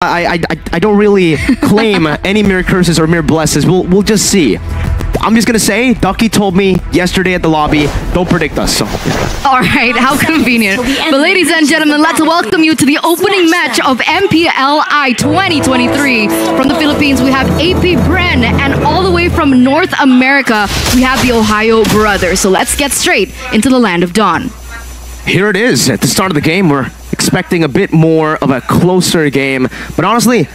I don't really claim any mere curses or mere blesses. We'll just see. I'm just gonna say, Ducky told me yesterday at the lobby, don't predict us. So. All right, how convenient. But ladies and gentlemen, let's welcome you to the opening match of MPLI 2023. From the Philippines, we have AP Bren, and all the way from North America, we have the Ohio Brothers. So let's get straight into the Land of Dawn. Here it is. At the start of the game, we're expecting a bit more of a closer game. But honestly,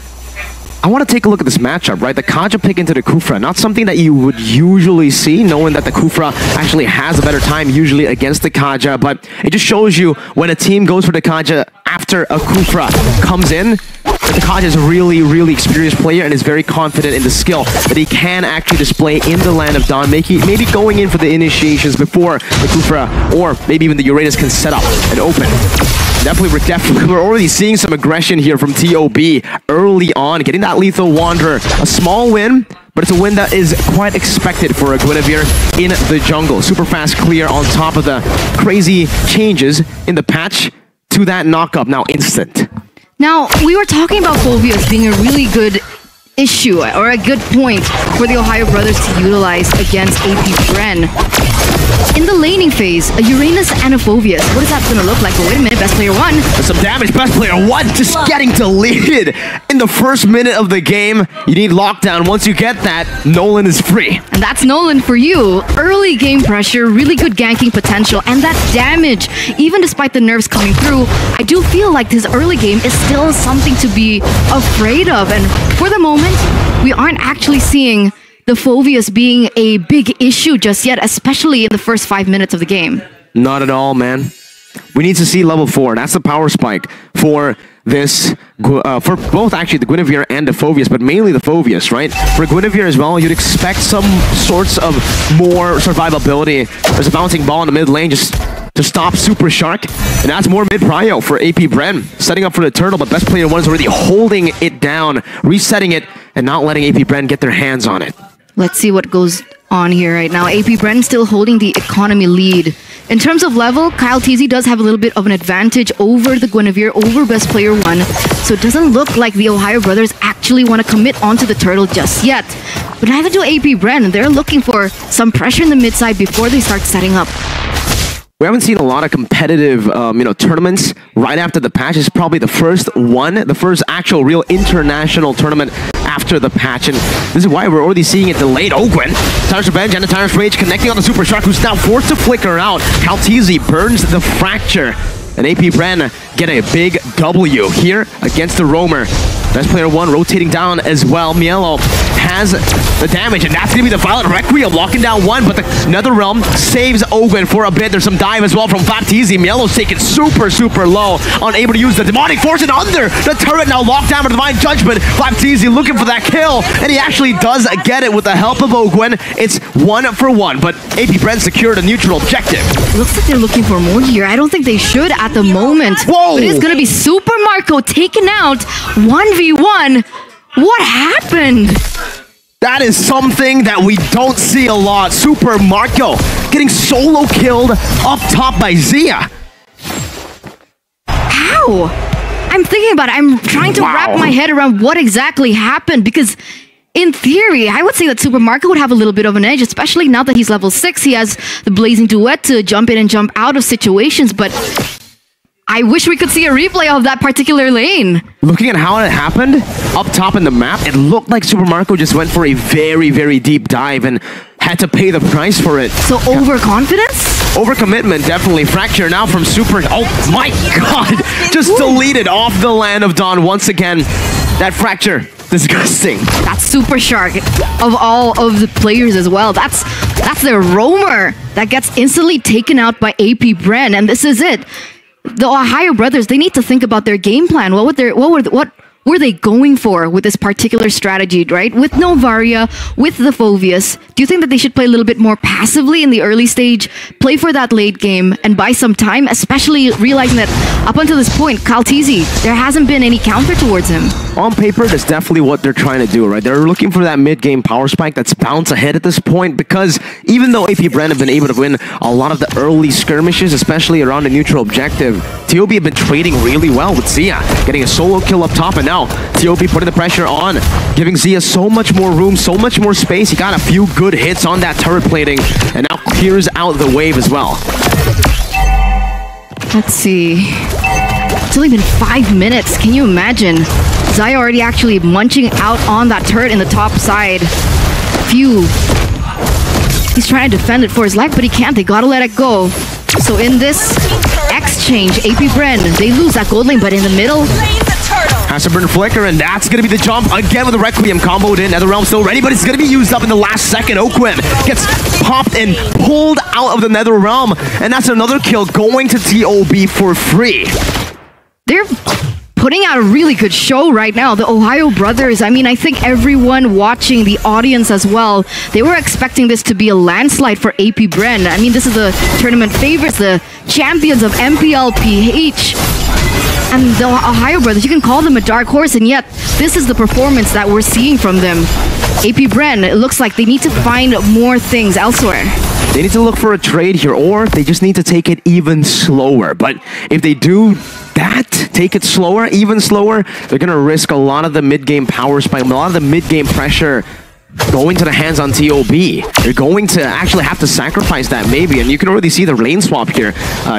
I want to take a look at this matchup, right? The Kaja pick into the Kufra, not something that you would usually see, knowing that the Kufra actually has a better time usually against the Kaja, but it just shows you when a team goes for the Kaja after a Kufra comes in, that the Kaja is a really experienced player and is very confident in the skill that he can actually display in the Land of Dawn, maybe going in for the initiations before the Kufra or maybe even the Uranus can set up and open. We're already seeing some aggression here from TOB early on, getting that Lethal Wanderer. A small win, but it's a win that is quite expected for a Guinevere in the jungle. Super fast clear on top of the crazy changes in the patch to that knock-up, now instant. Now, we were talking about Phobias being a really good issue or a good point for the Ohio Brothers to utilize against AP Bren. In the laning phase, a Uranus and a Phobias. What is that going to look like? But wait a minute, best player one. There's some damage, best player one just getting deleted in the first minute of the game. You need lockdown. Once you get that, Nolan is free. And that's Nolan for you. Early game pressure, really good ganking potential, and that damage, even despite the nerfs coming through, I do feel like this early game is still something to be afraid of. And for the moment, we aren't actually seeing the Phobias being a big issue just yet, especially in the first 5 minutes of the game. Not at all, man. We need to see level 4. That's the power spike for this, for both actually the Guinevere and the Phobias, but mainly the Phobias, right? For Guinevere as well, you'd expect some sorts of more survivability. There's a bouncing ball in the mid lane just to stop Super Shark, and that's more mid-prio for AP Bren. Setting up for the turtle, but best player one is already holding it down, resetting it, and not letting AP Bren get their hands on it. Let's see what goes on here right now. AP Bren still holding the economy lead. In terms of level, Kyle TZ does have a little bit of an advantage over the Guinevere, over best player one. So it doesn't look like the Ohio Brothers actually want to commit onto the turtle just yet. But neither do AP Bren. They're looking for some pressure in the mid side before they start setting up. We haven't seen a lot of competitive, tournaments right after the patch. It's probably the first one, the first actual real international tournament after the patch, and this is why we're already seeing it delayed. Gwen, Tyrant's Revenge and the Tyrant's Rage connecting on the Super Shark, who's now forced to flicker out. Calteezy burns the Fracture, and AP Bren get a big W here against the Roamer. Best player one rotating down as well. Mielo has the damage, and that's going to be the Violent Requiem locking down one, but the NetherRealm saves Ogwen for a bit. There's some dive as well from Baptiste. Mielo's taken super low, unable to use the Demonic Force, and under the turret now locked down with Divine Judgment. Baptiste looking for that kill, and he actually does get it with the help of Ogwen. It's 1-for-1, but AP Bren secured a neutral objective. Looks like they're looking for more here. I don't think they should at the moment. Whoa! But it's going to be Super Marco taken out 1v1. What happened? That is something that we don't see a lot. Super Marco getting solo killed up top by Zia. How? I'm thinking about it. I'm trying to wrap my head around what exactly happened, because in theory, I would say that Super Marco would have a little bit of an edge, especially now that he's level 6. He has the Blazing Duet to jump in and jump out of situations, but I wish we could see a replay of that particular lane. Looking at how it happened, up top in the map, it looked like Super Marco just went for a very deep dive and had to pay the price for it. So overconfidence? Overcommitment, definitely. Fracture now from Super. Oh my god! Just deleted off the Land of Dawn once again. That Fracture, disgusting. That's Super Shark of all of the players as well. That's their Roamer that gets instantly taken out by AP Bren, and this is it. The Ohio Brothers, they need to think about their game plan. What were they going for with this particular strategy, right? With Novaria, with the Phobias, do you think that they should play a little bit more passively in the early stage, play for that late game, and buy some time, especially realizing that up until this point, Calteezy, there hasn't been any counter towards him? on paper, that's definitely what they're trying to do, right? They're looking for that mid-game power spike that's bounce ahead at this point, because even though AP Bren have been able to win a lot of the early skirmishes, especially around the neutral objective, TOB have been trading really well with Zia, getting a solo kill up top, and now TOB putting the pressure on, giving Zia so much more room, so much more space. He got a few good hits on that turret plating, and now clears out the wave as well. Let's see. It's only been 5 minutes. Can you imagine? Zaya already actually munching out on that turret in the top side. Phew. He's trying to defend it for his life, but he can't. They gotta let it go. So in this exchange, AP Bren, they lose that gold lane, but in the middle, has to burn Flicker, and that's going to be the jump again with the Requiem comboed in. NetherRealm still ready, but it's going to be used up in the last second. Oquim gets popped and pulled out of the NetherRealm, and that's another kill going to TOB for free. They're putting out a really good show right now. The Ohio brothers, I mean, I think everyone watching, the audience as well, they were expecting this to be a landslide for AP Bren. I mean, this is the tournament favorites, the champions of MPLPH. And the Ohio brothers, you can call them a dark horse, and yet this is the performance that we're seeing from them. AP Bren, it looks like they need to find more things elsewhere. They need to look for a trade here, or they just need to take it even slower. But if they do that, take it slower, even slower, they're going to risk a lot of the mid-game power spike, a lot of the mid-game pressure going to the hands on TOB. They're going to actually have to sacrifice that maybe, and you can already see the lane swap here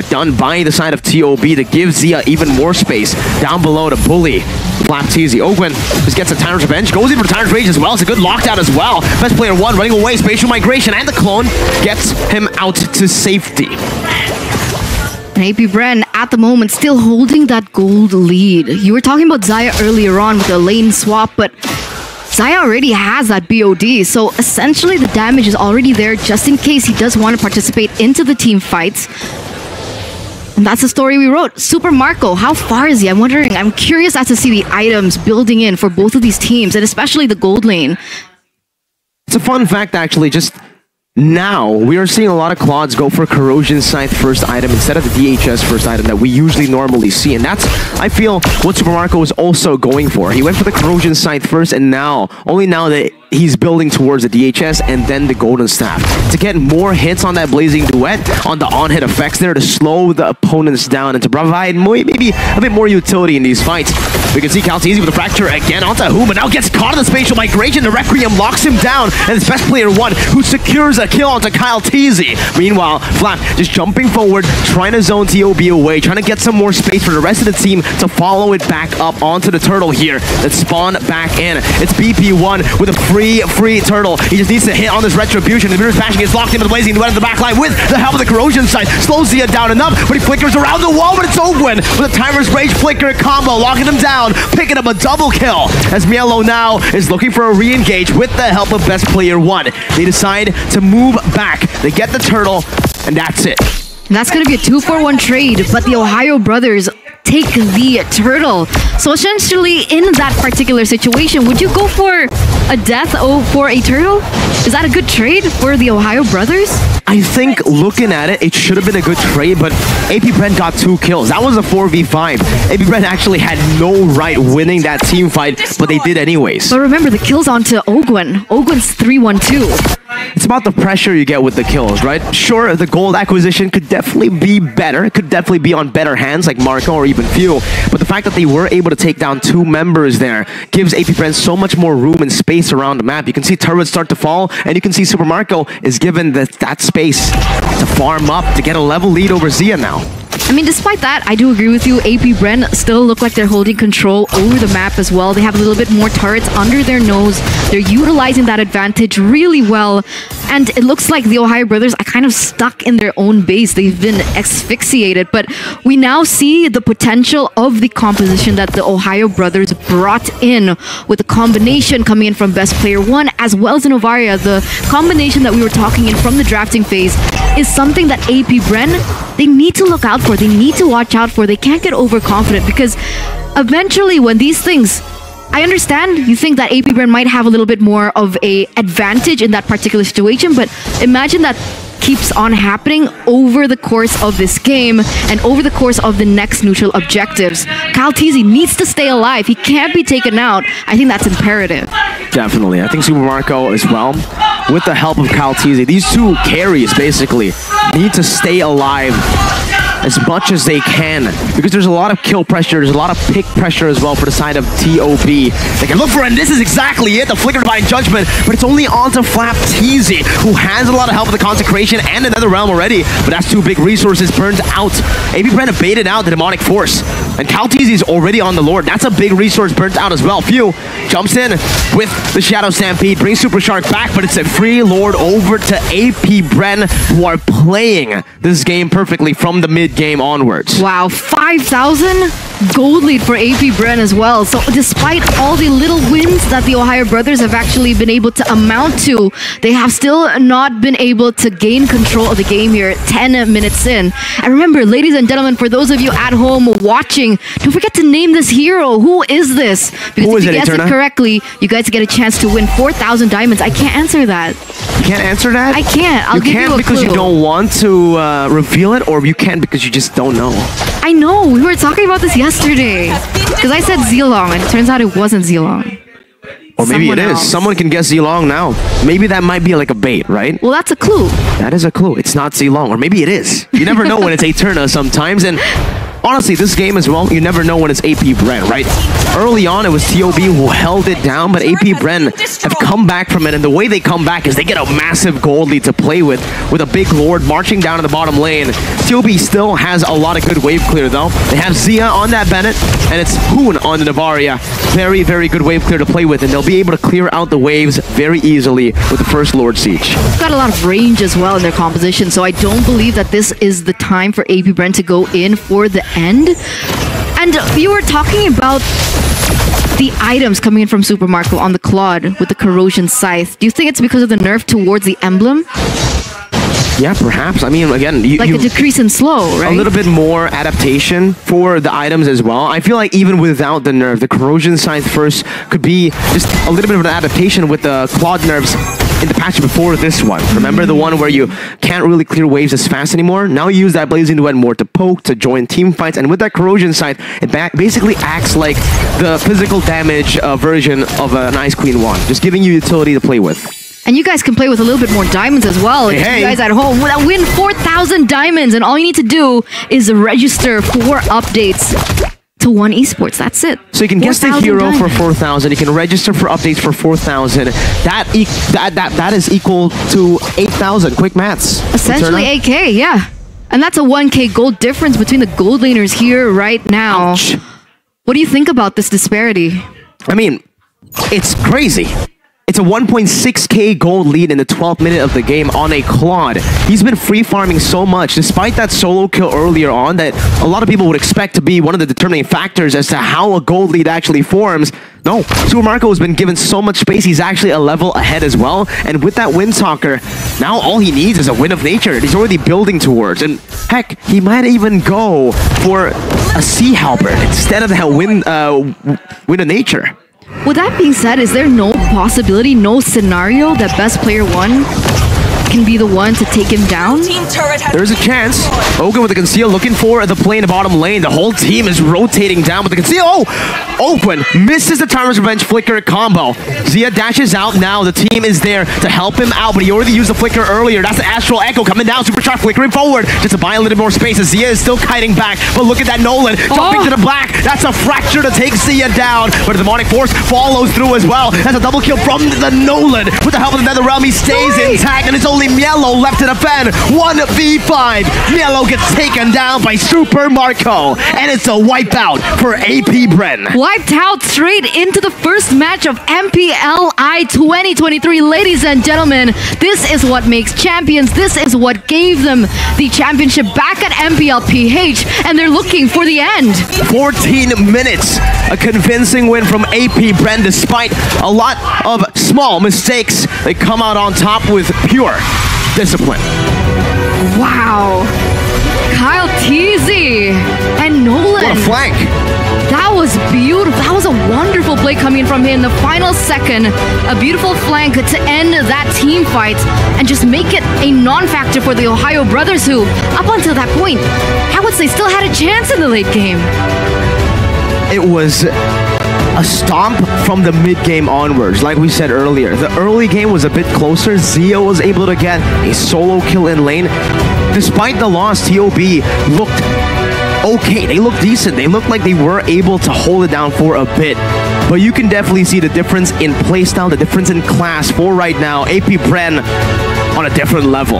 done by the side of TOB to give Zia even more space down below to bully Flapteezy. Ogwen just gets a Tyrant's Revenge, goes in for Tyrant's Rage as well. It's a good lockdown as well. Best player one running away, spatial migration, and the clone gets him out to safety. And AP Bren, at the moment, still holding that gold lead. You were talking about Zaya earlier on with the lane swap, but Zaya already has that BOD, so essentially the damage is already there just in case he does want to participate into the team fights. And that's the story we wrote. Super Marco, how far is he? I'm curious as to see the items building in for both of these teams, and especially the gold lane. It's a fun fact, actually, just now we are seeing a lot of Claudes go for Corrosion Scythe first item instead of the DHS first item that we usually normally see, and that's, I feel, what Super Marco is also going for. He went for the Corrosion Scythe first, and now, only now that he's building towards the DHS and then the Golden Staff to get more hits on that Blazing Duet, on the on-hit effects there to slow the opponents down and to provide maybe a bit more utility in these fights. We can see Calteezy with a Fracture again onto Huma, now gets caught in the spatial migration. The Requiem locks him down, and it's best player one who secures a kill onto Kyle Teasy. Meanwhile, Flap just jumping forward, trying to zone TOB away, trying to get some more space for the rest of the team to follow it back up onto the turtle here. Let's spawn back in. It's BP1 with a free turtle. He just needs to hit on this retribution. The mirror's bashing gets locked into the Blazing Duet in the back line with the help of the Corrosion Scythe. Slows Zia down enough, but he flickers around the wall, but it's Ogwen with a Timer's Rage flicker combo, locking him down, picking up a double kill as Mielo now is looking for a re-engage with the help of best player one. They decide to move back. They get the turtle, and that's it. And that's going to be a 2-for-1 trade, but the Ohio brothers take the turtle. So essentially, in that particular situation, would you go for a death for a turtle? Is that a good trade for the Ohio brothers? I think looking at it, it should have been a good trade, but AP Bren got 2 kills. That was a 4v5. AP Bren actually had no right winning that team fight, but they did anyways. But remember, the kills onto Ogwen. Ogwen's 3-1-2. It's about the pressure you get with the kills, right? Sure, the gold acquisition could definitely be better. It could definitely be on better hands like Marco or even Few, but the fact that they were able to take down 2 members there gives AP Bren so much more room and space around the map. You can see turrets start to fall, and you can see Super Marco is given that space to farm up to get a level lead over Zia now. I mean, despite that, I do agree with you. AP Bren still look like they're holding control over the map as well. They have a little bit more turrets under their nose. They're utilizing that advantage really well. And it looks like the Ohio brothers are kind of stuck in their own base. They've been asphyxiated. But we now see the potential of the composition that the Ohio brothers brought in with the combination coming in from best player one as well as Novaria. The combination that we were talking in from the drafting phase is something that AP Bren, they need to look out for. They need to watch out for. They can't get overconfident because eventually when these things, I understand you think that AP Bren might have a little bit more of a advantage in that particular situation, but imagine that keeps on happening over the course of this game and over the course of the next neutral objectives. Kyle Teasy needs to stay alive. He can't be taken out. I think that's imperative. Definitely. I think Super Marco as well, with the help of Kyle Teasy, these two carries basically need to stay alive as much as they can, because there's a lot of kill pressure, there's a lot of pick pressure as well for the side of TOB. They can look for it, and this is exactly it, the Flicker Divine Judgment, but it's only onto Flap Teasy, who has a lot of help with the Consecration and another realm already, but that's two big resources burned out. AB Bren baited out the Demonic Force, and Kyle Teasy's already on the Lord. That's a big resource burnt out as well. Few jumps in with the Shadow Stampede, brings Super Shark back, but it's a free Lord over to AP Bren, who are playing this game perfectly from the mid game onwards. Wow, 5,000 gold lead for AP Bren as well. So despite all the little wins that the Ohio brothers have actually been able to amount to, they have still not been able to gain control of the game here 10 minutes in. And remember, ladies and gentlemen, for those of you at home watching, don't forget to name this hero. Who is this? Because if you guess it correctly, you guys get a chance to win 4,000 diamonds. I can't answer that. You can't answer that? I can't. I'll give you a clue. You can't because you don't want to reveal it, or you can't because you just don't know? I know. We were talking about this yesterday. Because I said Zilong, and it turns out it wasn't Zilong. Or maybe it is. Someone can guess Zilong now. Maybe that might be like a bait, right? Well, that's a clue. That is a clue. It's not Zilong. Or maybe it is. You never know when it's Eterna sometimes. And honestly, this game as well, you never know when it's AP Bren, right? Early on, it was TOB who held it down, but AP Bren have come back from it, and the way they come back is they get a massive gold lead to play with a big Lord marching down to the bottom lane. TOB still has a lot of good wave clear, though. They have Zia on that Bennett, and it's Hoon on the Navaria. Very, very good wave clear to play with, and they'll be able to clear out the waves very easily with the first Lord Siege. They've got a lot of range as well in their composition, so I don't believe that this is the time for AP Bren to go in for the end. And you were talking about the items coming in from Super Marco on the Claude with the Corrosion Scythe. Do you think it's because of the nerf towards the emblem? Yeah, perhaps. I mean, again, like a decrease in slow, right? A little bit more adaptation for the items as well. I feel like even without the nerf, the Corrosion Scythe first could be just a little bit of an adaptation with the Claude nerfs in the patch before this one. Remember the one where you can't really clear waves as fast anymore? Now you use that Blazing Duet more to poke, to join team fights, and with that Corrosion Scythe, it basically acts like the physical damage version of an Ice Queen wand, just giving you utility to play with. And you guys can play with a little bit more diamonds as well. If you guys at home win 4,000 diamonds, and all you need to do is register for updates to One Esports. That's it. So you can guess the hero for 4,000. You can register for updates for 4,000. That is equal to 8,000. Quick maths. Essentially 8K, yeah. And that's a 1K gold difference between the gold laners here right now. Ouch. What do you think about this disparity? I mean, it's crazy. It's a 1.6k gold lead in the 12th minute of the game on a Claude. He's been free farming so much, despite that solo kill earlier on that a lot of people would expect to be one of the determining factors as to how a gold lead actually forms. No, Super Marco has been given so much space, he's actually a level ahead as well. And with that Windtalker, now all he needs is a Wind of Nature that he's already building towards. And heck, he might even go for a Sea Halberd instead of that Wind of Nature. With that being said, is there no possibility, no scenario that best player one can be the one to take him down? There's a chance. Ogun with the conceal looking for the play in the bottom lane. The whole team is rotating down with the conceal. Oh! Ogun misses the Timer's Revenge flicker combo. Zia dashes out now. The team is there to help him out, but he already used the flicker earlier. That's the Astral Echo coming down. Super Shark flickering forward just to buy a little more space. As Zia is still kiting back, but look at that Nolan jumping to the black. That's a fracture to take Zia down, but the Demonic Force follows through as well. That's a double kill from the Nolan. With the help of the Nether Realm, he stays intact, and it's only Mielo left to defend. 1v5. Mielo gets taken down by Super Marco, and it's a wipeout for AP Bren. Wiped out straight into the first match of MPLI 2023. Ladies and gentlemen, this is what makes champions. This is what gave them the championship back at MPLPH, and they're looking for the end. 14 minutes. A convincing win from AP Bren despite a lot of small mistakes. They come out on top with pure discipline. Wow. Kyle Teasy and Nolan. What a flank. That was beautiful. That was a wonderful play coming from him in the final second. A beautiful flank to end that team fight and just make it a non-factor for the Ohio brothers who, up until that point, I would say still had a chance in the late game. It was a stomp from the mid-game onwards, like we said earlier. The early game was a bit closer. Zio was able to get a solo kill in lane. Despite the loss, TOB looked okay. They looked decent. They looked like they were able to hold it down for a bit. But you can definitely see the difference in playstyle, the difference in class for right now. AP Bren on a different level.